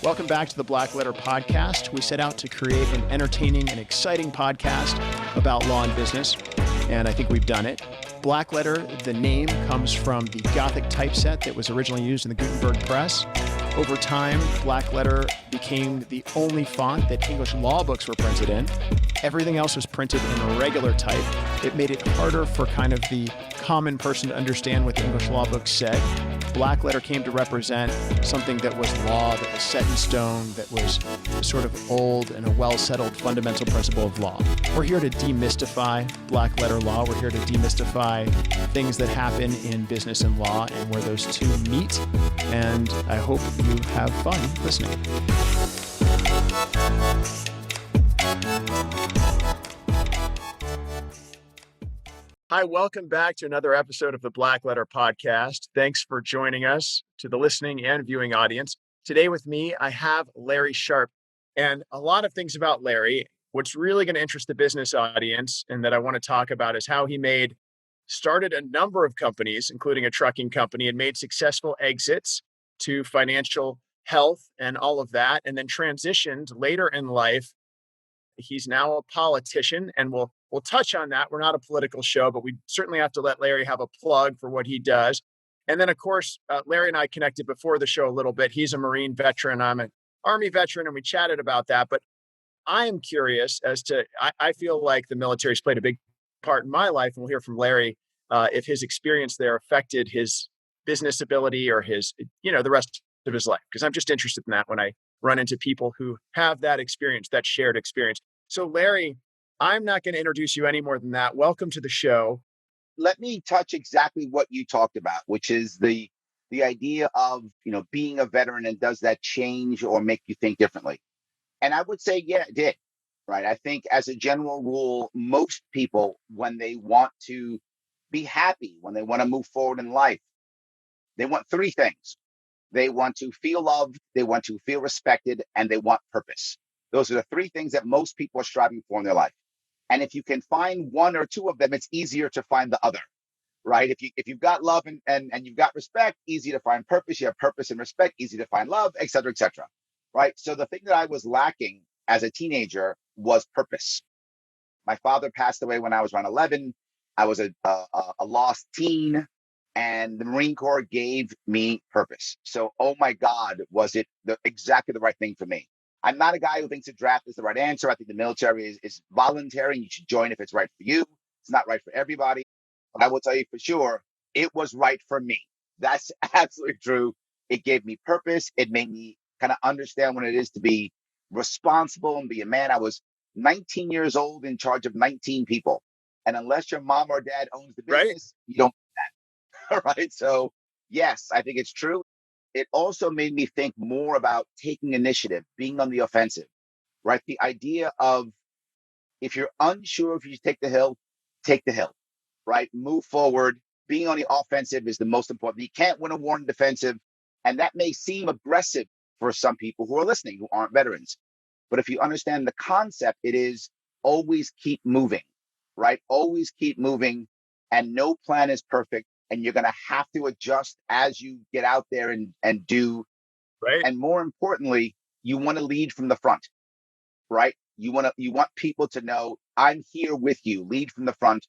Welcome back to the Black Letter Podcast. We set out to create an entertaining and exciting podcast about law and business, and I think we've done it. Black Letter, the name, comes from the Gothic typeset that was originally used in the Gutenberg press. Over time, Black Letter became the only font that English law books were printed in. Everything else was printed in regular type. It made it harder for kind of the common person to understand what the English law book said. Black Letter came to represent something that was law, that was set in stone, that was sort of old and a well-settled fundamental principle of law. We're here to demystify Black Letter law. We're here to demystify things that happen in business and law and where those two meet. And I hope you have fun listening. Hi, welcome back to another episode of the Black Letter Podcast. Thanks for joining us, to the listening and viewing audience. Today with me, I have Larry Sharpe, and a lot of things about Larry. What's really going to interest the business audience and that I want to talk about is how he started a number of companies, including a trucking company, and made successful exits to financial health and all of that, and then transitioned later in life. He's now a politician, and we'll touch on that. We're not a political show, but we certainly have to let Larry have a plug for what he does. And then, of course, Larry and I connected before the show a little bit. He's a Marine veteran. I'm an Army veteran, and we chatted about that. But I am curious as to, I feel like the military's played a big part in my life, and we'll hear from Larry if his experience there affected his business ability or his, the rest of his life. Because I'm just interested in that when I run into people who have that experience, that shared experience. So Larry, I'm not going to introduce you any more than that. Welcome to the show. Let me touch exactly what you talked about, which is the idea of, being a veteran, and does that change or make you think differently? And I would say, yeah, it did. Right. I think as a general rule, most people, when they want to be happy, when they want to move forward in life, they want three things. They want to feel loved, they want to feel respected, and they want purpose. Those are the three things that most people are striving for in their life. And if you can find one or two of them, it's easier to find the other, right? If you've got love and you've got respect, easy to find purpose. You have purpose and respect, easy to find love, et cetera, right? So the thing that I was lacking as a teenager was purpose. My father passed away when I was around 11. I was a lost teen. And the Marine Corps gave me purpose. So, oh my God, was it exactly the right thing for me? I'm not a guy who thinks a draft is the right answer. I think the military is voluntary. You should join if it's right for you. It's not right for everybody. But I will tell you for sure, it was right for me. That's absolutely true. It gave me purpose. It made me kind of understand what it is to be responsible and be a man. I was 19 years old in charge of 19 people. And unless your mom or dad owns the business, You don't. Right. So, yes, I think it's true. It also made me think more about taking initiative, being on the offensive, right? The idea of, if you're unsure if you should take the hill, right? Move forward. Being on the offensive is the most important. You can't win a war in defensive. And that may seem aggressive for some people who are listening, who aren't veterans. But if you understand the concept, it is always keep moving, right? Always keep moving. And no plan is perfect. And you're going to have to adjust as you get out there and do. Right. And more importantly, you want to lead from the front, right? You want people to know, I'm here with you. Lead from the front.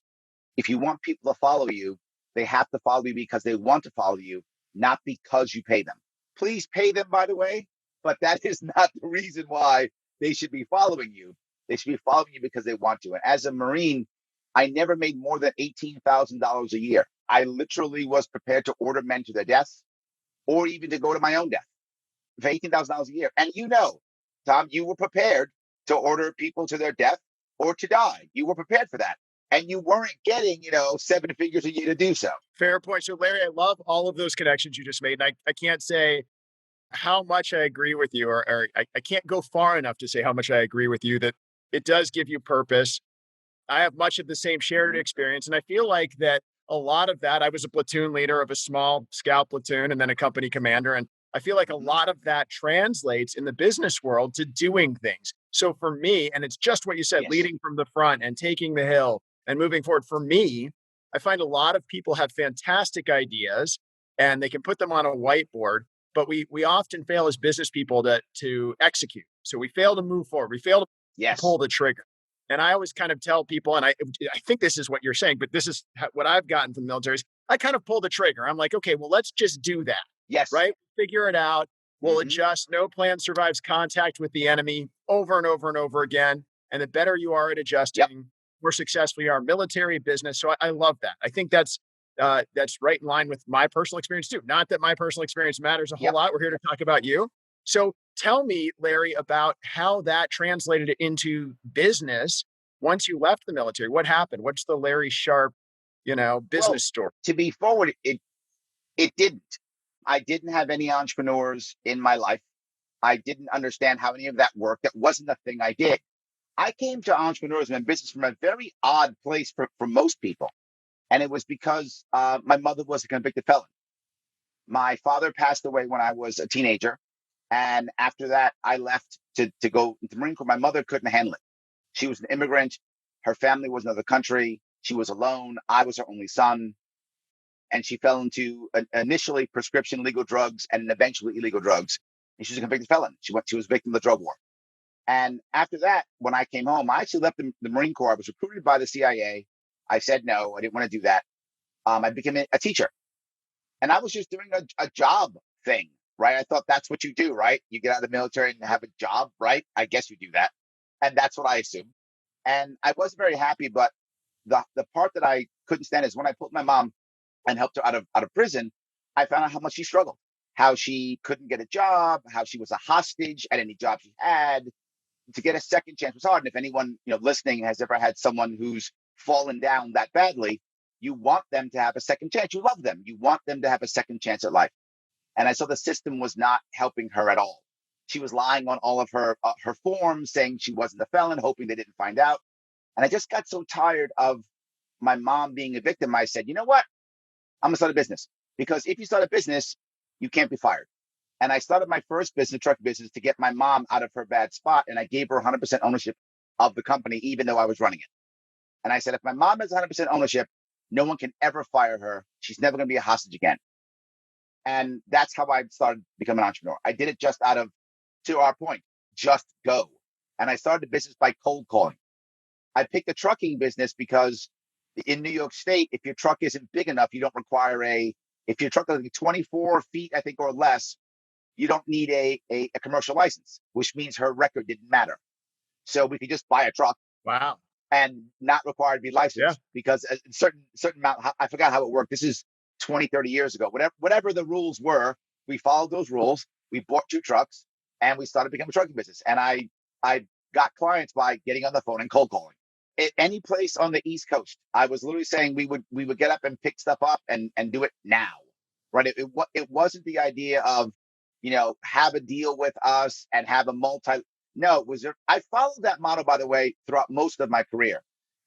If you want people to follow you, they have to follow you because they want to follow you, not because you pay them. Please pay them, by the way, but that is not the reason why they should be following you. They should be following you because they want to. And as a Marine, I never made more than $18,000 a year. I literally was prepared to order men to their deaths or even to go to my own death for $18,000 a year. And Tom, you were prepared to order people to their death or to die. You were prepared for that. And you weren't getting, 7 figures a year to do so. Fair point. So Larry, I love all of those connections you just made. And I can't say how much I agree with you, or I can't go far enough to say how much I agree with you that it does give you purpose. I have much of the same shared experience. And I feel like that a lot of that, I was a platoon leader of a small scout platoon and then a company commander. And I feel like a lot of that translates in the business world to doing things. So for me, and it's just what you said, Yes. leading from the front and taking the hill and moving forward. For me, I find a lot of people have fantastic ideas and they can put them on a whiteboard. but we often fail as business people to execute. So we fail to move forward. We fail to Yes. pull the trigger. And I always kind of tell people, and I think this is what you're saying, but this is what I've gotten from the military. Is I kind of pull the trigger. I'm like, okay, well, let's just do that, Yes. right? Figure it out. We'll Hmm. adjust. No plan survives contact with the enemy over and over and over again. And the better you are at Yep. adjusting, more successful you are, military, business. So I love that. I think that's right in line with my personal experience too. Not that my personal experience matters a whole Yep. lot. We're here to talk about you. So tell me, Larry, about how that translated into business once you left the military. What happened? What's the Larry Sharpe, Well, business story? to be forward, it didn't. I didn't have any entrepreneurs in my life. I didn't understand how any of that worked. That wasn't the thing I did. I came to entrepreneurs and business from a very odd place for most people. And it was because my mother was a convicted felon. My father passed away when I was a teenager. And after that, I left to go into the Marine Corps. My mother couldn't handle it. She was an immigrant. Her family was in another country. She was alone. I was her only son. And she fell into initially prescription legal drugs and eventually illegal drugs. And she was a convicted felon. She was a victim of the drug war. And after that, when I came home, I actually left the Marine Corps. I was recruited by the CIA. I said no, I didn't want to do that. I became a teacher, and I was just doing a job thing, right? I thought that's what you do, right? You get out of the military and have a job, right? I guess you do that, and that's what I assumed. And I wasn't very happy, but the part that I couldn't stand is when I pulled my mom and helped her out of prison. I found out how much she struggled, how she couldn't get a job, how she was a hostage at any job she had. To get a second chance was hard. And if anyone listening has ever had someone who's fallen down that badly, you want them to have a second chance. You love them. You want them to have a second chance at life. And I saw the system was not helping her at all. She was lying on all of her forms, saying she wasn't a felon, hoping they didn't find out. And I just got so tired of my mom being a victim. I said, you know what? I'm gonna start a business, because if you start a business, you can't be fired. And I started my first business, truck business, to get my mom out of her bad spot. And I gave her 100% ownership of the company, even though I was running it. And I said, if my mom has 100% ownership, no one can ever fire her. She's never going to be a hostage again. And that's how I started becoming an entrepreneur. I did it just out of, to our point, just go. And I started the business by cold calling. I picked the trucking business because in New York State, if your truck isn't big enough, you don't require if your truck is like 24 feet, I think, or less, you don't need a commercial license, which means her record didn't matter. So we could just buy a truck Wow. and not required to be Yeah. licensed, because a certain amount, I forgot how it worked. This is 20, 30 years ago. Whatever the rules were, we followed those rules. We bought 2 trucks and we started becoming a trucking business. And I got clients by getting on the phone and cold calling. Any place on the East Coast, I was literally saying we would get up and pick stuff up and do it now, right? It wasn't the idea of have a deal with us and have a multi. No, it was there. I followed that model, by the way, throughout most of my career,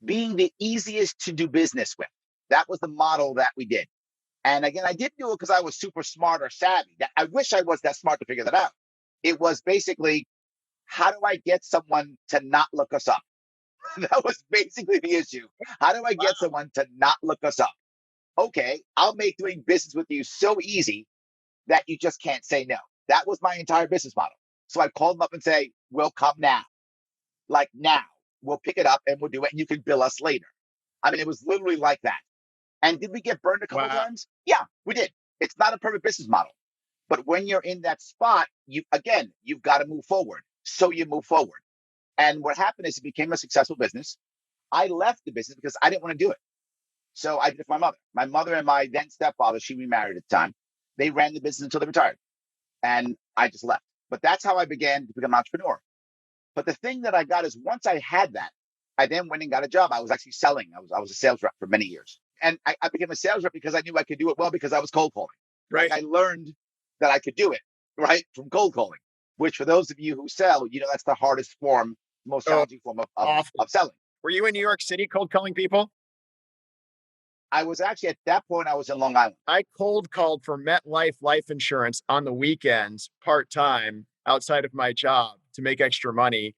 being the easiest to do business with. That was the model that we did. And again, I didn't do it because I was super smart or savvy. I wish I was that smart to figure that out. It was basically, how do I get someone to not look us up? That was basically the issue. How do I get someone to not look us up? Okay, I'll make doing business with you so easy that you just can't say no. That was my entire business model. So I called them up and say, we'll come now. Like now. We'll pick it up and we'll do it and you can bill us later. I mean, it was literally like that. And did we get burned a couple of Wow. times? Yeah, we did. It's not a perfect business model. But when you're in that spot, you've got to move forward. So you move forward. And what happened is it became a successful business. I left the business because I didn't want to do it. So I did it for my mother. My mother and my then stepfather, she remarried at the time. They ran the business until they retired. And I just left. But that's how I began to become an entrepreneur. But the thing that I got is, once I had that, I then went and got a job. I was actually selling. I was a sales rep for many years. And I became a sales rep because I knew I could do it well, because I was cold calling. Like, Right. I learned that I could do it, right, from cold calling, which for those of you who sell, that's the hardest form, most Oh, challenging form of, of, awful. of selling. Were you in New York City cold calling people? I was actually, at that point, I was in Long Island. I cold called for MetLife life insurance on the weekends, part time, outside of my job to make extra money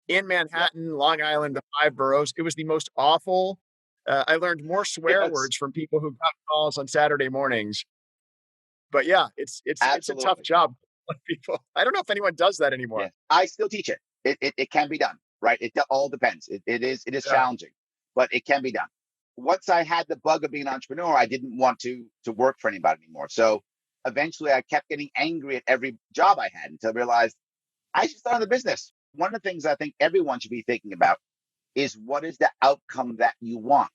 in Yep. Manhattan, Long Island, the five boroughs. It was the most awful. I learned more swear Yes. words from people who got calls on Saturday mornings. But yeah, it's a tough Absolutely. job. People, I don't know if anyone does that Yeah. anymore. I still teach it. It can be done, right? All depends. It is Yeah, challenging, but it can be done. Once I had the bug of being an entrepreneur, I didn't want to work for anybody anymore. So eventually I kept getting angry at every job I had until I realized I should start the business. One of the things I think everyone should be thinking about is what is the outcome that you want,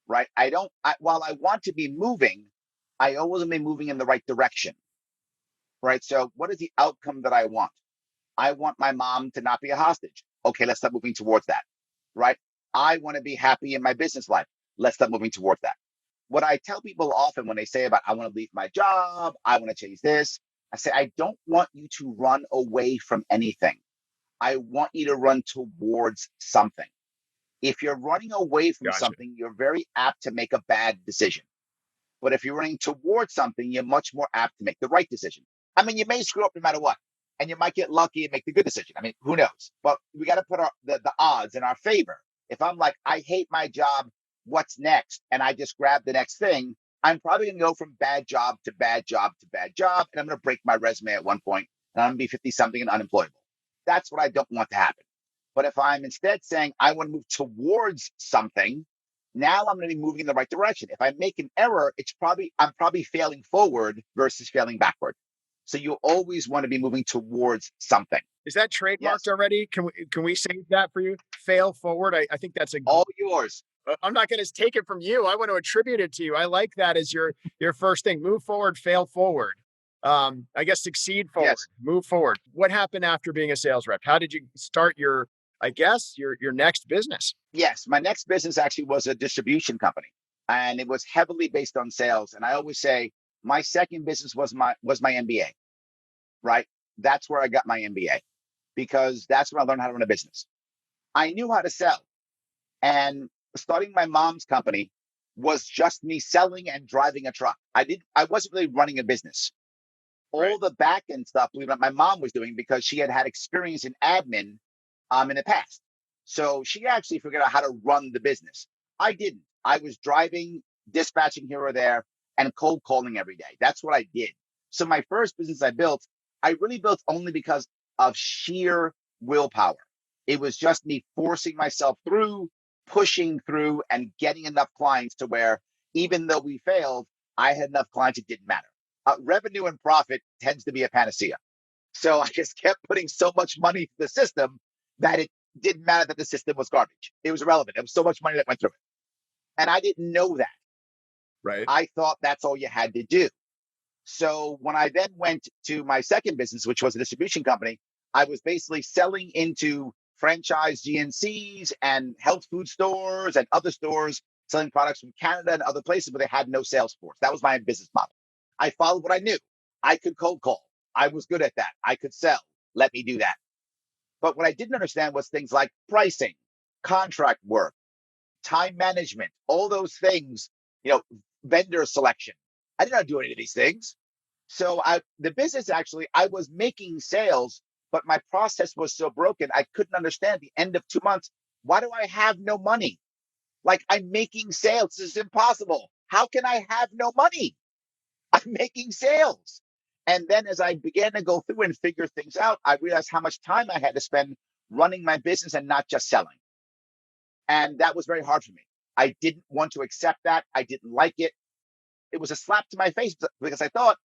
right? While I want to be moving, I always want to be moving in the right direction, right? So what is the outcome that I want? I want my mom to not be a hostage. Okay, let's start moving towards that, right? I want to be happy in my business life. Let's start moving towards that. What I tell people often when they say about, I want to leave my job, I want to change this, I say, I don't want you to run away from anything. I want you to run towards something. If you're running away from gotcha. something, you're very apt to make a bad decision. But if you're running towards something, you're much more apt to make the right decision. I mean, you may screw up no matter what, and you might get lucky and make the good decision. I mean, who knows? But we got to put the odds in our favor. If I'm like, I hate my job, what's next? And I just grab the next thing, I'm probably going to go from bad job to bad job to bad job. And I'm going to break my resume at one point, and I'm going to be 50 something and unemployable. That's what I don't want to happen. But if I'm instead saying, I want to move towards something, now I'm going to be moving in the right direction. If I make an error, I'm probably failing forward versus failing backward. So you always want to be moving towards something. Is that trademarked Yes, already? Can we save that for you? Fail forward. I think that's a. all yours. I'm not going to take it from you. I want to attribute it to you. I like that as your first thing. Move forward, fail forward. I guess succeed forward, Yes, move forward. What happened after being a sales rep? How did you start your, I guess, your next business? yes. My next business actually was a distribution company, and it was heavily based on sales. And I always say my second business was my MBA. Right, that's where I got my MBA because that's when I learned how to run a business. I knew how to sell. And starting my mom's company was just me selling and driving a truck. I wasn't really running a business. Right. All the back end stuff, believe it or not, my mom was doing because she had had experience in admin in the past. So she actually figured out how to run the business. I didn't. I was driving, dispatching here or there, and cold calling every day. That's what I did. So my first business I really built only because of sheer willpower. It was just me forcing myself through, pushing through, and getting enough clients to where even though we failed, I had enough clients, it didn't matter. Revenue and profit tends to be a panacea. So I just kept putting so much money to the system that it didn't matter that the system was garbage. It was irrelevant. It was so much money that went through it. And I didn't know that. Right. I thought that's all you had to do. So when I then went to my second business, which was a distribution company, I was basically selling into franchise GNCs and health food stores and other stores, selling products from Canada and other places, but they had no sales force. That was my business model. I followed what I knew. I could cold call. I was good at that. I could sell. Let me do that. But what I didn't understand was things like pricing, contract work, time management, all those things, you know, vendor selection. I didn't know how to do any of these things. So the business actually, I was making sales, but my process was so broken, I couldn't understand the end of 2 months. Why do I have no money? Like I'm making sales. This is impossible. How can I have no money? I'm making sales. And then as I began to go through and figure things out, I realized how much time I had to spend running my business and not just selling. And that was very hard for me. I didn't want to accept that. I didn't like it. It was a slap to my face because I thought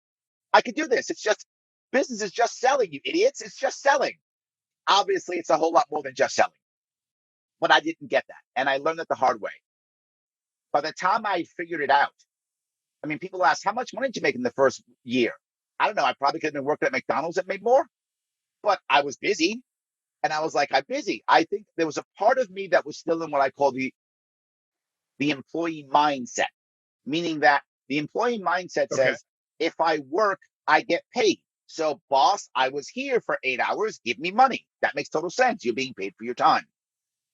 I could do this. It's just business is just selling, you idiots. It's just selling. Obviously, it's a whole lot more than just selling. But I didn't get that. And I learned it the hard way. By the time I figured it out, I mean, people ask, how much money did you make in the first year? I don't know. I probably could have been working at McDonald's that made more, but I was busy. And I was like, I'm busy. I think there was a part of me that was still in what I call the employee mindset, meaning that the employee mindset Okay. says, if I work, I get paid. So, boss, I was here for 8 hours. Give me money. That makes total sense. You're being paid for your time.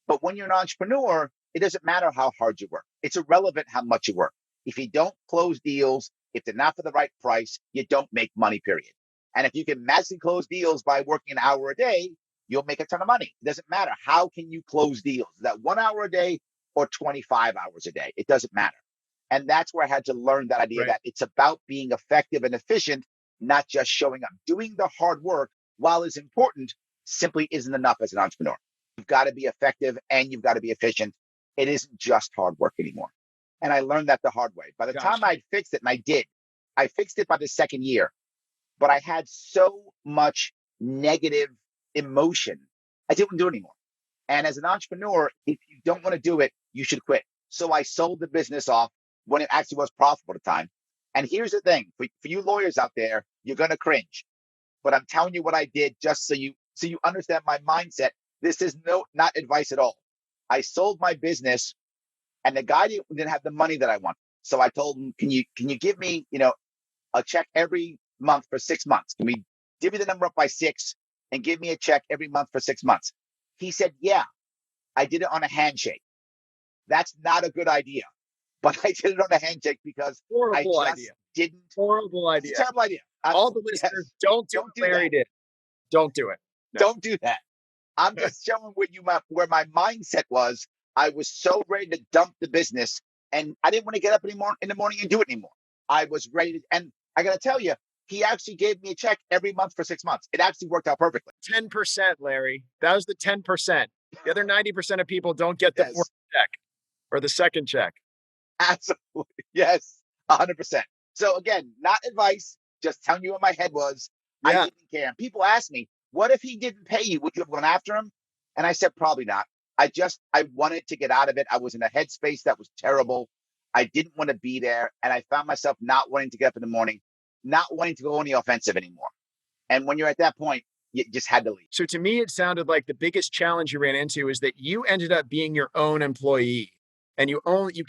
But when you're an entrepreneur, it doesn't matter how hard you work. It's irrelevant how much you work. If you don't close deals, if they're not for the right price, you don't make money, period. And if you can massively close deals by working an hour a day, you'll make a ton of money. It doesn't matter. How can you close deals? Is that 1 hour a day or 25 hours a day? It doesn't matter. And that's where I had to learn that idea Right. that it's about being effective and efficient, not just showing up. Doing the hard work, while is important, simply isn't enough as an entrepreneur. You've got to be effective and you've got to be efficient. It isn't just hard work anymore. And I learned that the hard way. By the time Gotcha. I'd fixed it, and I did, I fixed it by the second year, but I had so much negative emotion, I didn't do it anymore. And as an entrepreneur, if you don't want to do it, you should quit. So I sold the business off when it actually was profitable at the time. And here's the thing for you lawyers out there, you're going to cringe, but I'm telling you what I did just so you understand my mindset. This is not advice at all. I sold my business and the guy didn't have the money that I wanted. So I told him, can you give me, a check every month for 6 months? Can we divvy the number up by six and give me a check every month for 6 months? He said, yeah. I did it on a handshake. That's not a good idea, but I did it on a handshake because I Horrible just idea. didn't. Horrible It's a idea. terrible idea. All the listeners, Yes, don't do don't what do that. Larry did. Don't do it. No. Don't do that. I'm just showing where my mindset was. I was so ready to dump the business, and I didn't want to get up anymore in the morning and do it anymore. I was ready to, and I got to tell you, he actually gave me a check every month for 6 months. It actually worked out perfectly. 10%, Larry. That was the 10%. The other 90% of people don't get the fourth Yes, check or the second check. absolutely. Yes, 100%. So again, not advice, just telling you what my head was. I Yeah. didn't care. And people ask me, what if he didn't pay you? Would you have gone after him? And I said, probably not. I wanted to get out of it. I was in a headspace that was terrible. I didn't want to be there. And I found myself not wanting to get up in the morning, not wanting to go on the offensive anymore. And when you're at that point, you just had to leave. So to me, it sounded like the biggest challenge you ran into is that you ended up being your own employee. And you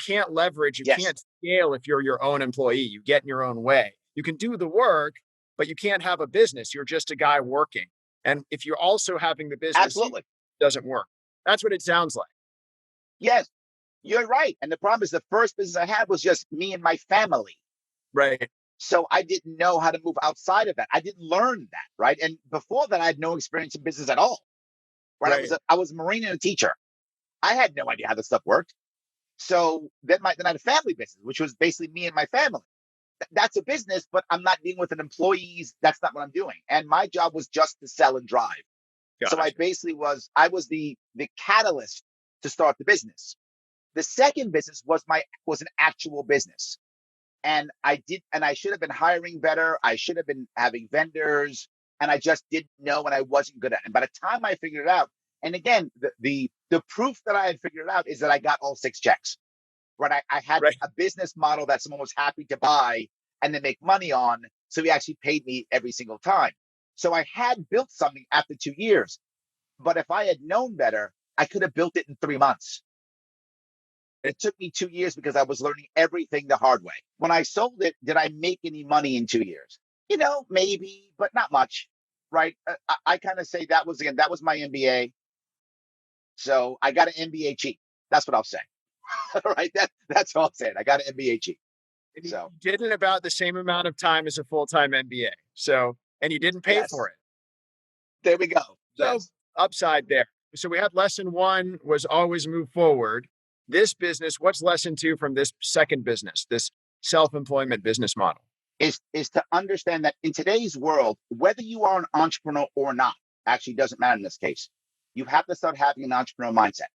can't leverage, you Yes, can't scale if you're your own employee. You get in your own way. You can do the work, but you can't have a business. You're just a guy working. And if you're also having the business, it absolutely. doesn't work. That's what it sounds like. Yes, you're right. And the problem is the first business I had was just me and my family. Right. So I didn't know how to move outside of that. I didn't learn that, right? And before that, I had no experience in business at all. Right? Right. I was a Marine and a teacher. I had no idea how this stuff worked. So then I had a family business, which was basically me and my family. That's a business, but I'm not dealing with an employees. That's not what I'm doing. And my job was just to sell and drive. So Gotcha. I was the catalyst to start the business. The second business was an actual business. And I should have been hiring better. I should have been having vendors, and I just didn't know, and I wasn't good at it. And by the time I figured it out, and again, the proof that I had figured it out is that I got all six checks. Right, I had Right. a business model that someone was happy to buy and then make money on, so he actually paid me every single time. So I had built something after 2 years, but if I had known better, I could have built it in 3 months. It took me 2 years because I was learning everything the hard way. When I sold it, did I make any money in 2 years? Maybe, but not much, right? I kind of say that was my MBA. So I got an MBA cheap. That's what I'll say. Right? That's all I'm saying. I got an MBA cheap. And you So did it in about the same amount of time as a full-time MBA. So, and you didn't pay for yes, it. there we go. So Yes, upside there. So we had lesson one was always move forward. This business, what's lesson two from this second business, this self-employment business model? is to understand that in today's world, whether you are an entrepreneur or not, actually doesn't matter in this case. You have to start having an entrepreneurial mindset.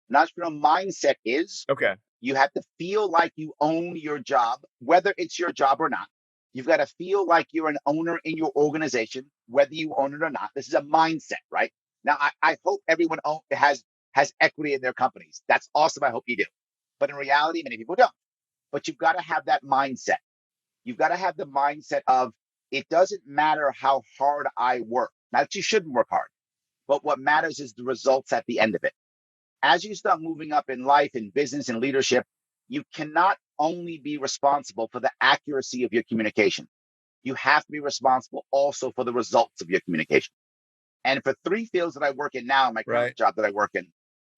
An entrepreneurial mindset is Okay. you have to feel like you own your job, whether it's your job or not. You've got to feel like you're an owner in your organization, whether you own it or not. This is a mindset, right? Now, I hope everyone has equity in their companies. That's awesome. I hope you do. But in reality, many people don't. But you've got to have that mindset. You've got to have the mindset of it doesn't matter how hard I work. Not that you shouldn't work hard, but what matters is the results at the end of it. As you start moving up in life, in business, and leadership, you cannot only be responsible for the accuracy of your communication. You have to be responsible also for the results of your communication. And for three fields that I work in now, my current Right. job that I work in,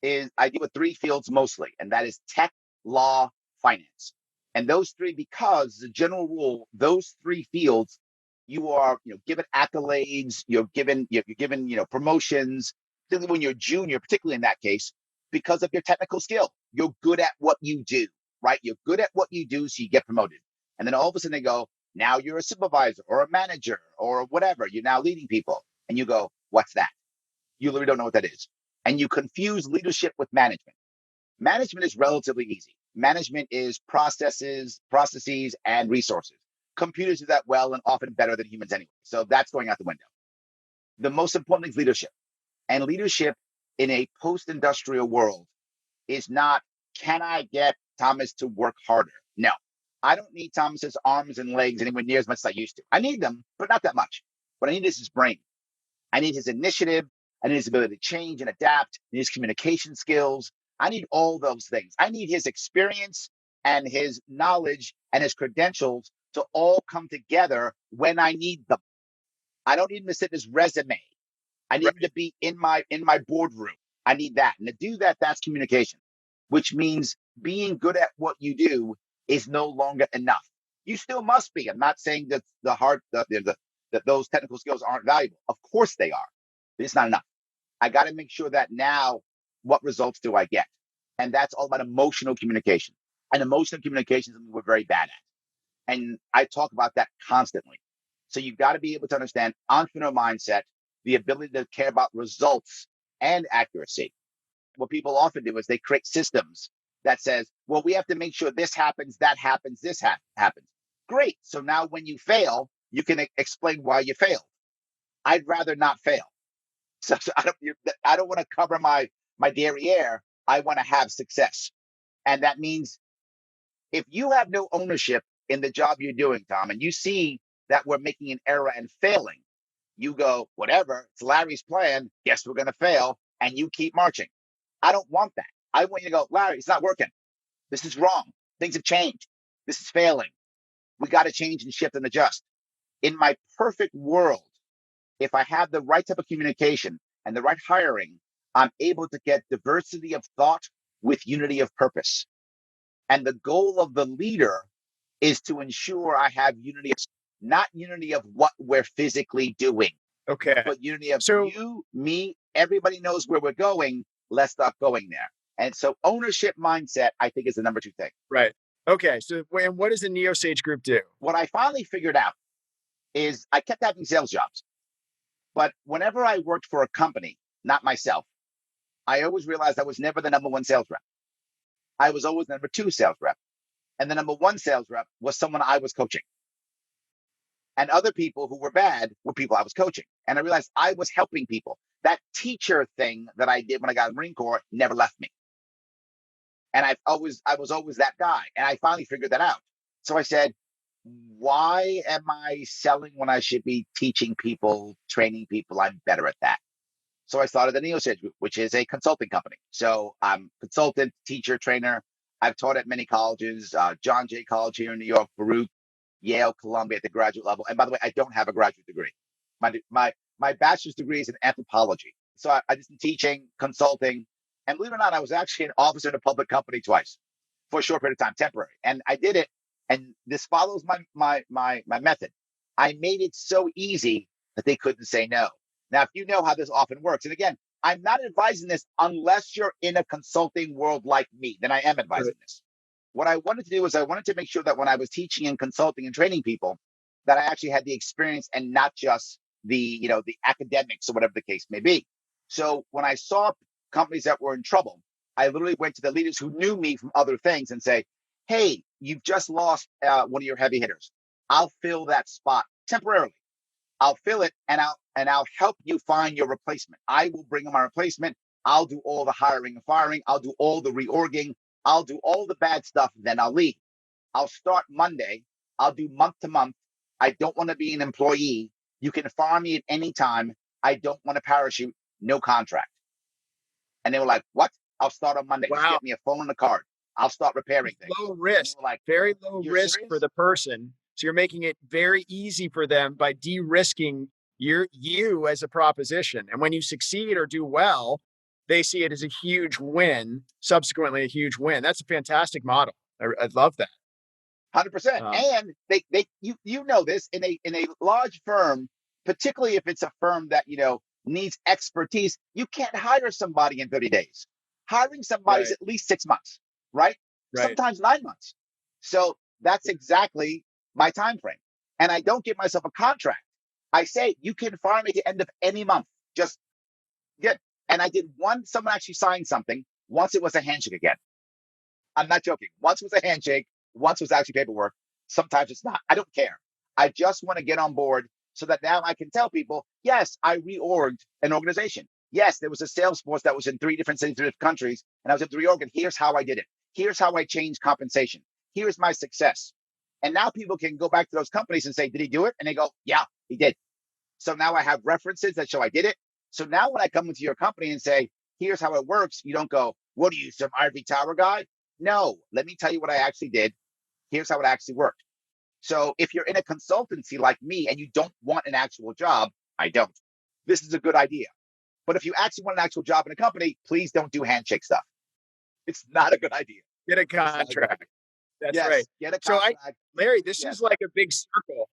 is I deal with three fields mostly, and that is tech, law, finance. And those three, because the general rule, those three fields, you are, given accolades, you're given, promotions, particularly when you're junior, particularly in that case, because of your technical skill. You're good at what you do. right? You're good at what you do, so you get promoted. And then all of a sudden they go, now you're a supervisor or a manager or whatever. You're now leading people. And you go, what's that? You literally don't know what that is. And you confuse leadership with management. Management is relatively easy. Management is processes, and resources. Computers do that well and often better than humans anyway. So that's going out the window. The most important thing is leadership. And leadership in a post-industrial world is not, can I get Thomas to work harder? No, I don't need Thomas's arms and legs anywhere near as much as I used to. I need them, but not that much. What I need is his brain. I need his initiative. I need his ability to change and adapt. I need his communication skills. I need all those things. I need his experience and his knowledge and his credentials to all come together when I need them. I don't need him to sit in his resume. I need him to be in my boardroom. I need that. And to do that, that's communication, which means being good at what you do is no longer enough. You still must be. I'm not saying that that those technical skills aren't valuable. Of course they are. But it's not enough. I got to make sure that now, what results do I get? And that's all about emotional communication. And emotional communication is something we're very bad at. And I talk about that constantly. So you've got to be able to understand entrepreneur mindset, the ability to care about results and accuracy. What people often do is they create systems that says, well, we have to make sure this happens, that happens, this happens. Great. So now when you fail, you can explain why you failed. I'd rather not fail. So I don't want to cover my derriere. I want to have success. And that means if you have no ownership in the job you're doing, Tom, and you see that we're making an error and failing, you go, whatever, it's Larry's plan. Guess we're going to fail. And you keep marching. I don't want that. I want you to go, Larry, it's not working. This is wrong. Things have changed. This is failing. We got to change and shift and adjust. In my perfect world, if I have the right type of communication and the right hiring, I'm able to get diversity of thought with unity of purpose. And the goal of the leader is to ensure I have unity, not unity of what we're physically doing, Okay. but unity of So, you, me, everybody knows where we're going. Let's start going there. And so ownership mindset, I think, is the number two thing. right. Okay. So, and what does the Neo Sage group do? What I finally figured out is I kept having sales jobs, but whenever I worked for a company, not myself, I always realized I was never the number one sales rep. I was always the number two sales rep. And the number one sales rep was someone I was coaching. And other people who were bad were people I was coaching. And I realized I was helping people. That teacher thing that I did when I got in the Marine Corps never left me. And I was always that guy. And I finally figured that out. So I said, why am I selling when I should be teaching people, training people? I'm better at that. So I started the NeoSage Group, which is a consulting company. So I'm consultant, teacher, trainer. I've taught at many colleges, John Jay College here in New York, Baruch, Yale, Columbia at the graduate level. And by the way, I don't have a graduate degree. My bachelor's degree is in anthropology. So I did some teaching, consulting, and believe it or not, I was actually an officer in a public company twice for a short period of time, temporary. And I did it. And this follows my method. I made it so easy that they couldn't say no. Now, if you know how this often works, and again, I'm not advising this unless you're in a consulting world like me, then I am advising this. What I wanted to do is I wanted to make sure that when I was teaching and consulting and training people, that I actually had the experience and not just the academics or whatever the case may be. So when I saw companies that were in trouble, I literally went to the leaders who knew me from other things and say, hey, you've just lost one of your heavy hitters. I'll fill that spot temporarily. I'll fill it and I'll help you find your replacement. I will bring in my replacement. I'll do all the hiring and firing. I'll do all the reorging. I'll do all the bad stuff. Then I'll leave. I'll start Monday. I'll do month to month. I don't want to be an employee. You can fire me at any time. I don't want to parachute. No contract. And they were like, what? I'll start on Monday. Just Wow. get me a phone and a card. I'll start repairing things. Low risk, Like, very low you're risk for serious? the person. So you're making it very easy for them by de-risking you as a proposition. And when you succeed or do well, they see it as a huge win, subsequently a huge win. That's a fantastic model. I love that. 100%. And you know this in a large firm, particularly if it's a firm that needs expertise, you can't hire somebody in 30 days. Hiring somebody is Right. at least 6 months, right? Right. sometimes 9 months. So that's exactly my time frame. And I don't give myself a contract. I say you can fire me at the end of any month. Just get. And I did one. Someone actually signed something. Once it was a handshake again. I'm not joking. Once was a handshake, once was actually paperwork. Sometimes it's not. I don't care. I just want to get on board so that now I can tell people, yes, I reorged an organization. Yes, there was a sales force that was in 3 different cities, 3 different countries, and I was able to reorg it. Here's how I did it. Here's how I changed compensation. Here's my success. And now people can go back to those companies and say, did he do it? And they go, yeah, he did. So now I have references that show I did it. So now when I come into your company and say, here's how it works, you don't go, what are you, some Ivy Tower guy? No, let me tell you what I actually did. Here's how it actually worked. So if you're in a consultancy like me and you don't want an actual job, I don't. This is a good idea. But if you actually want an actual job in a company, please don't do handshake stuff. It's not a good idea. Get a It's not a good idea. contract. That's right. Yes, get a So contract. Larry, this is Yes, like a big circle.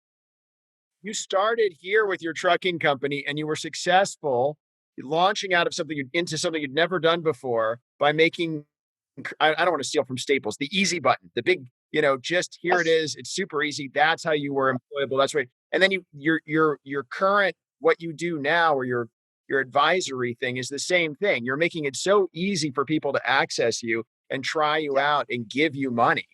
You started here with your trucking company and you were successful launching out of something into something you'd never done before by making I don't want to steal from Staples, the easy button, the big, just here it yes, is. It's super easy. That's how you were employable. That's right. And then your current what you do now or your advisory thing is the same thing. You're making it so easy for people to access you and try you yeah, out and give you money.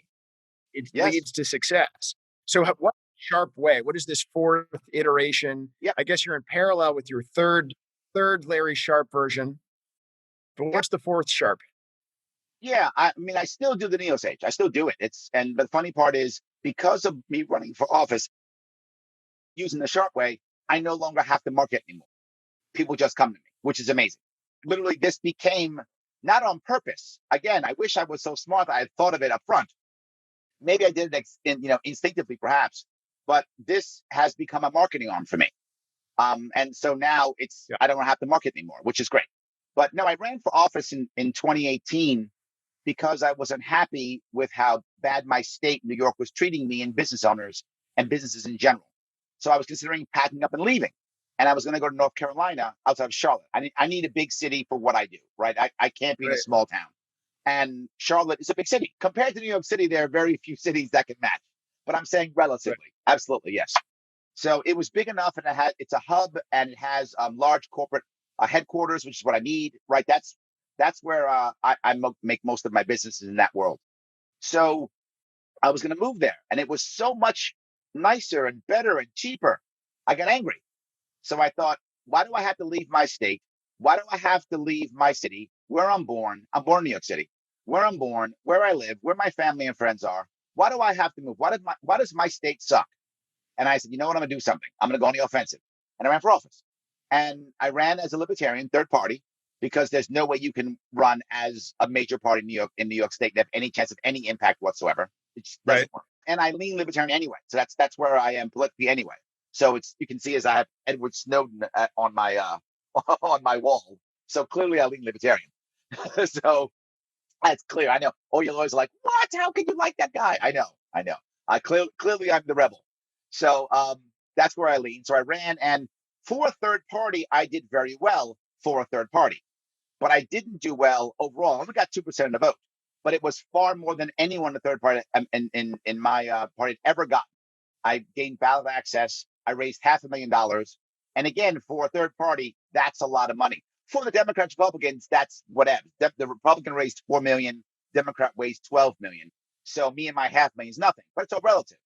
It yes, leads to success. So what sharp way? What is this fourth iteration? yeah, I guess you're in parallel with your third Larry Sharp version. But yeah. what's the fourth sharp? Yeah, I mean, I still do the Neo Sage. I still do it. But the funny part is because of me running for office using the Sharp way, I no longer have to market anymore. People just come to me, which is amazing. Literally, this became not on purpose. Again, I wish I was so smart that I had thought of it up front. Maybe I did it instinctively, perhaps. But this has become a marketing arm for me. And so now Yeah. I don't have to market anymore, which is great. But no, I ran for office in 2018 because I was unhappy with how bad my state, New York, was treating me and business owners and businesses in general. So I was considering packing up and leaving. And I was going to go to North Carolina outside of Charlotte. I need a big city for what I do, right? I can't be in a Right. small town. And Charlotte is a big city. Compared to New York City, there are very few cities that can match. But I'm saying Right. relatively. Absolutely, yes. So it was big enough, and it's a hub, and it has large corporate headquarters, which is what I need. Right, that's where make most of my businesses in that world. So I was going to move there, and it was so much nicer and better and cheaper. I got angry, so I thought, why do I have to leave my state? Why do I have to leave my city where I'm born? I'm born in New York City, where I'm born, where I live, where my family and friends are. Why do I have to move? Why does my state suck? And I said, you know what? I'm going to do something. I'm going to go on the offensive. And I ran for office. And I ran as a libertarian, third party, because there's no way you can run as a major party in New York State and have any chance of any impact whatsoever. It just Right. doesn't work. And I lean libertarian anyway. So that's where I am politically anyway. So you can see as I have Edward Snowden on my on my wall. So clearly I lean libertarian. So that's clear. I know. All your lawyers are like, what? How can you like that guy? I know. I know. Clearly I'm the rebel. So that's where I lean. So I ran, and for a third party, I did very well for a third party, but I didn't do well overall. I only got 2% of the vote, but it was far more than anyone in the third party in my party had ever gotten. I gained ballot access. I raised $500,000. And again, for a third party, that's a lot of money. For the Democrats, Republicans, that's whatever. The Republican raised 4 million, Democrat raised 12 million. So me and my half million is nothing, but it's all relative.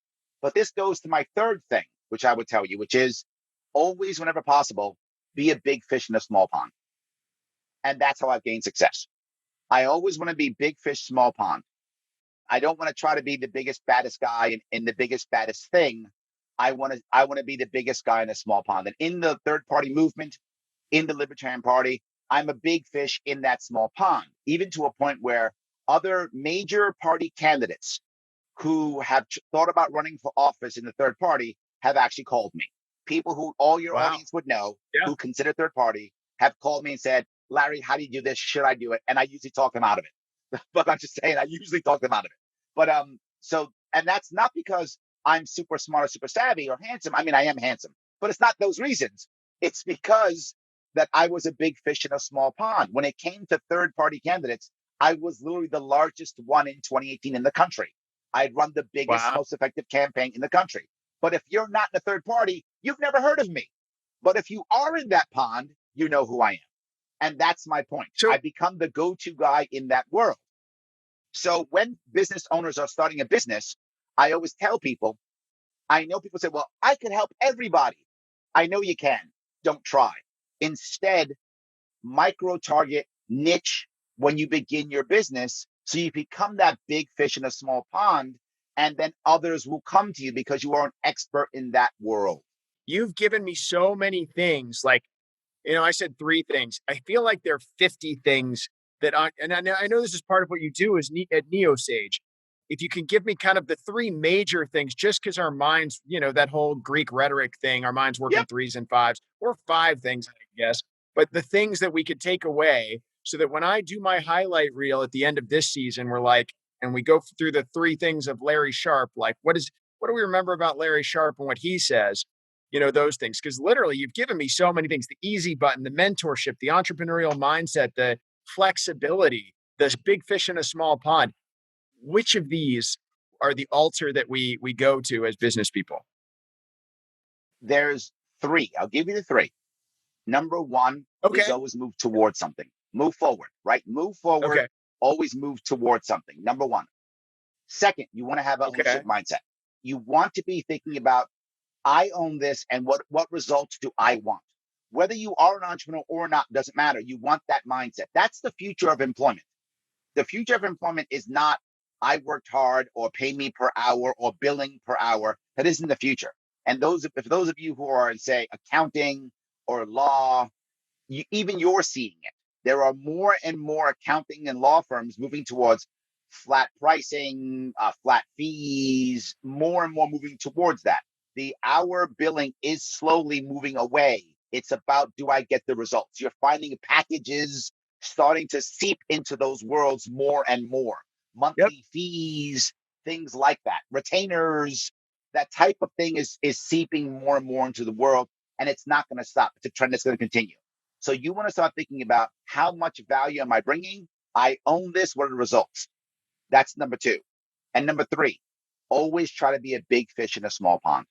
But this goes to my third thing, which I would tell you, which is always, whenever possible, be a big fish in a small pond. And that's how I've gained success. I always want to be big fish, small pond. I don't want to try to be the biggest, baddest guy in the biggest, baddest thing. I want to be the biggest guy in a small pond. And in the third party movement, in the Libertarian Party, I'm a big fish in that small pond, even to a point where other major party candidates who have thought about running for office in the third party have actually called me. People who all your Wow. audience would know Yeah. who consider third party have called me and said, Larry, how do you do this? Should I do it? And I usually talk them out of it. But I'm just saying, I usually talk them out of it. But and that's not because I'm super smart or super savvy or handsome. I mean, I am handsome, but it's not those reasons. It's because that I was a big fish in a small pond. When it came to third party candidates, I was literally the largest one in 2018 in the country. I'd run the biggest, Wow. most effective campaign in the country. But if you're not in a third party, you've never heard of me. But if you are in that pond, you know who I am. And that's my point. I So become the go to guy in that world. So when business owners are starting a business, I always tell people, I know people say, well, I can help everybody. I know you can. Don't try. Instead, micro target niche when you begin your business so you become that big fish in a small pond, and then others will come to you because you are an expert in that world. you've given me so many things. Like, I said three things. I feel like there are 50 things that and I know this is part of what you do is at Neosage. If you can give me kind of the three major things, just because our minds, that whole Greek rhetoric thing, our minds work in Yep. threes and fives, or five things, I guess. But the things that we could take away so that when I do my highlight reel at the end of this season, we're like, and we go through the three things of Larry Sharpe, like what do we remember about Larry Sharpe and what he says? Those things. Because literally, you've given me so many things: the easy button, the mentorship, the entrepreneurial mindset, the flexibility, this big fish in a small pond. Which of these are the altar that we go to as business people? There's three. I'll give you the three. Number one is Okay. always move towards something. Move forward, right? Move forward, Okay. always move towards something. Number one. Second, you want to have an ownership Okay. mindset. You want to be thinking about, I own this and what results do I want? Whether you are an entrepreneur or not doesn't matter. You want that mindset. That's the future of employment. The future of employment is not I worked hard or pay me per hour or billing per hour. That isn't the future. And if those of you who are in, say, accounting or law, even you're seeing it. There are more and more accounting and law firms moving towards flat pricing, flat fees, more and more moving towards that. The hour billing is slowly moving away. It's about, do I get the results? You're finding packages starting to seep into those worlds more and more. Yep. Monthly fees, things like that, retainers, that type of thing is seeping more and more into the world, and it's not going to stop. It's a trend that's going to continue. So you want to start thinking about, how much value am I bringing? I own this. What are the results? That's number two. And number three, always try to be a big fish in a small pond.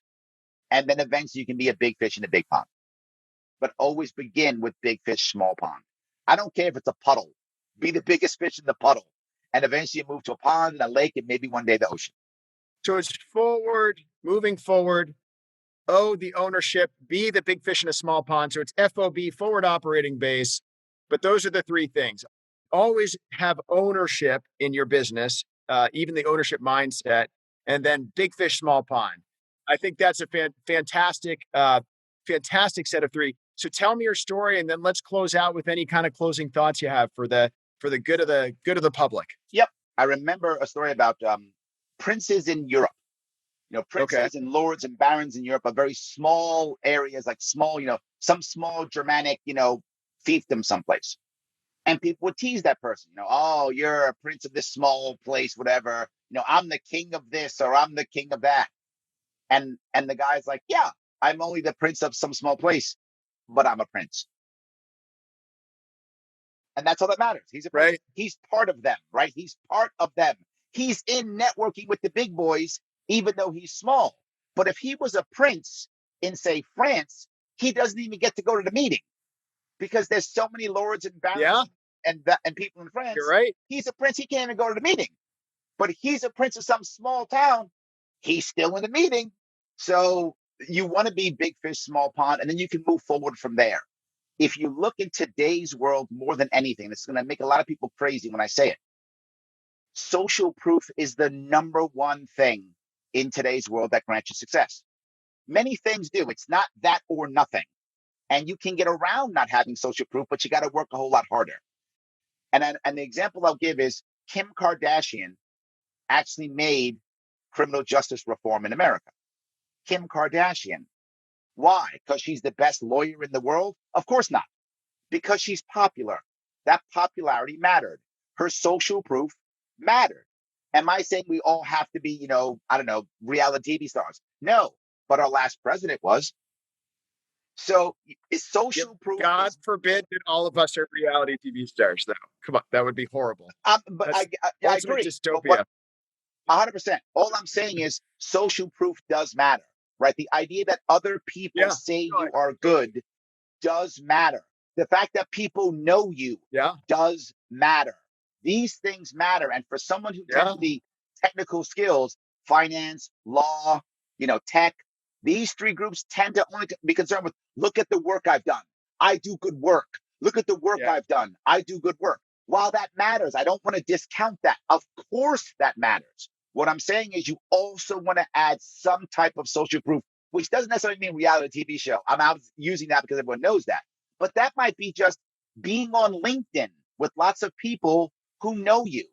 And then eventually you can be a big fish in a big pond. But always begin with big fish, small pond. I don't care if it's a puddle. Be the biggest fish in the puddle. And eventually you move to a pond and a lake and maybe one day the ocean. So it's forward, moving forward. O, the ownership. B, the big fish in a small pond. So it's FOB, forward operating base. But those are the three things. Always have ownership in your business, even the ownership mindset, and then big fish, small pond. I think that's a fantastic set of three. So tell me your story, and then let's close out with any kind of closing thoughts you have for the good of the public. Yep. I remember a story about princes in Europe. Okay. Princes and lords and barons in Europe are very small areas, like small, some small Germanic, fiefdom someplace. And people would tease that person, oh, you're a prince of this small place, whatever. I'm the king of this or I'm the king of that. And the guy's like, yeah, I'm only the prince of some small place, but I'm a prince. And that's all that matters. He's a prince. Right. He's part of them, right? He's part of them. He's in networking with the big boys, even though he's small. But if he was a prince in, say, France, he doesn't even get to go to the meeting because there's so many lords and Yeah. barons and people in You're France. right. He's a prince. He can't even go to the meeting. But he's a prince of some small town. He's still in the meeting. So you want to be big fish, small pond, and then you can move forward from there. If you look in today's world more than anything, it's going to make a lot of people crazy when I say it. Social proof is the number one thing in today's world that grants you success. Many things do. It's not that or nothing. And you can get around not having social proof, but you got to work a whole lot harder. And the example I'll give is Kim Kardashian actually made criminal justice reform in America. Kim Kardashian. Why? Because she's the best lawyer in the world? Of course not. Because she's popular. That popularity mattered. Her social proof mattered. Am I saying we all have to be, I don't know, reality TV stars? No. But our last president was. So is Yep. social proof God is forbid that all of us are reality TV stars, though. Come on, that would be horrible. but That's I ultimate agree. But what dystopia. 100%. All I'm saying is social proof does matter, right? The idea that other people Yeah. say No, you are totally. good does matter. The fact that people know you Yeah. does matter. These things matter. And for someone who tends Yeah. to be technical skills, finance, law, tech, these three groups tend to only be concerned with look at the work I've done. I do good work. Look at the work Yeah. I've done. I do good work. While that matters, I don't want to discount that. Of course, that matters. What I'm saying is you also want to add some type of social proof, which doesn't necessarily mean reality TV show. I'm out using that because everyone knows that. But that might be just being on LinkedIn with lots of people who know you.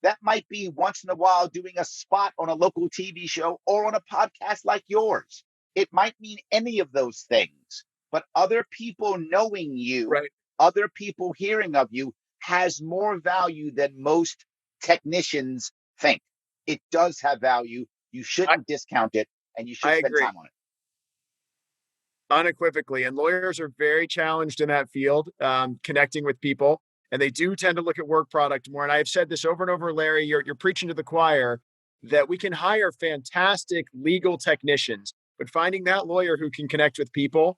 That might be once in a while doing a spot on a local TV show or on a podcast like yours. It might mean any of those things. But other people knowing you, Right. other people hearing of you has more value than most technicians think. It does have value. You I, shouldn't discount it and you should I spend agree. time on it. Unequivocally. And lawyers are very challenged in that field, connecting with people. And they do tend to look at work product more. And I've said this over and over, Larry, you're preaching to the choir that we can hire fantastic legal technicians, but finding that lawyer who can connect with people,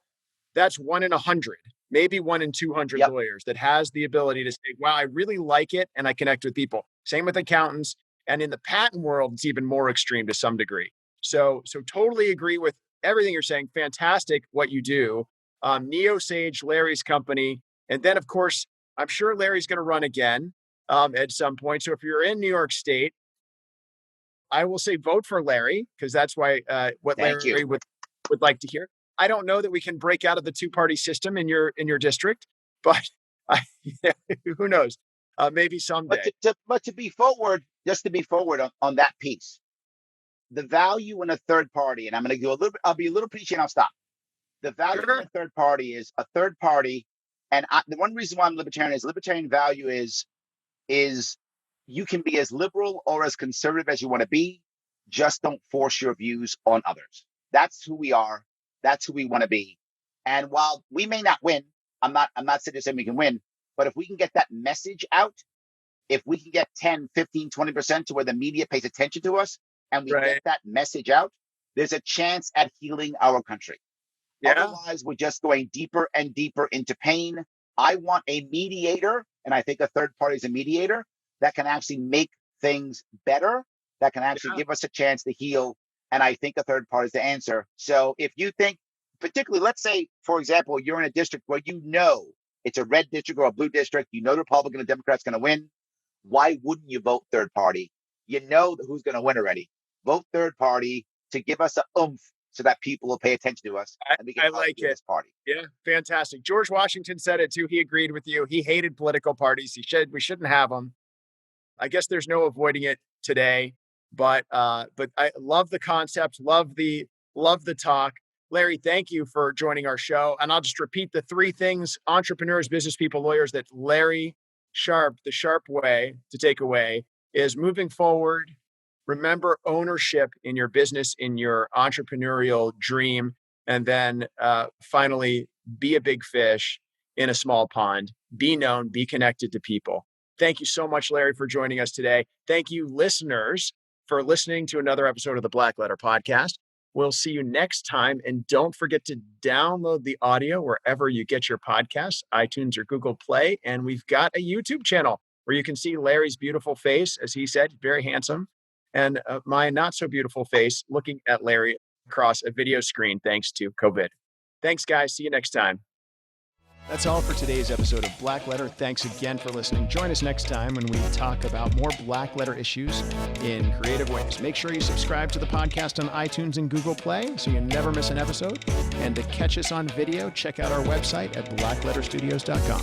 that's 1 in 100, maybe 1 in 200 Yep. lawyers that has the ability to say, wow, I really like it and I connect with people. Same with accountants. And in the patent world, it's even more extreme to some degree. So totally agree with everything you're saying. Fantastic what you do. Neo Sage, Larry's company. And then, of course, I'm sure Larry's going to run again at some point. So if you're in New York State, I will say vote for Larry because that's why what Thank you. Larry would like to hear. I don't know that we can break out of the two-party system in your district, but I, who knows? Maybe But someday. to be forward, just to be forward on that piece, the value in a third party, and I'm going to go a little bit, I'll be a little preachy and I'll stop. The value in Sure. a third party is a third party. And the one reason why I'm libertarian is libertarian value is you can be as liberal or as conservative as you want to be. Just don't force your views on others. That's who we are. That's who we want to be. And while we may not win, I'm not saying we can win, but if we can get that message out, if we can get 10, 15, 20% to where the media pays attention to us and we get Right. that message out, there's a chance at healing our country. Yeah. Otherwise, we're just going deeper and deeper into pain. I want a mediator, and I think a third party is a mediator that can actually make things better, that can actually Yeah. give us a chance to heal. And I think a third party is the answer. So if you think, particularly, let's say, for example, you're in a district where you know it's a red district or a blue district, you know the Republican or Democrat's going to win. Why wouldn't you vote third party? You know who's going to win already. Vote third party to give us a oomph so that people will pay attention to us and we can I help like heal it. this party. Yeah, fantastic. George Washington said it too. He agreed with you. He hated political parties. We shouldn't have them. I guess there's no avoiding it today, but I love the concept, love the talk. Larry, thank you for joining our show. And I'll just repeat the three things entrepreneurs, business people, lawyers that Larry Sharpe, the Sharpe way to take away is moving forward. Remember ownership in your business, in your entrepreneurial dream, and then finally, be a big fish in a small pond. Be known, be connected to people. Thank you so much, Larry, for joining us today. Thank you, listeners, for listening to another episode of the Black Letter Podcast. We'll see you next time. And don't forget to download the audio wherever you get your podcasts, iTunes or Google Play. And we've got a YouTube channel where you can see Larry's beautiful face, as he said, very handsome, and my not so beautiful face looking at Larry across a video screen thanks to COVID. Thanks, guys. See you next time. That's all for today's episode of Black Letter. Thanks again for listening. Join us next time when we talk about more Black Letter issues in creative ways. Make sure you subscribe to the podcast on iTunes and Google Play so you never miss an episode. And to catch us on video, check out our website at blackletterstudios.com.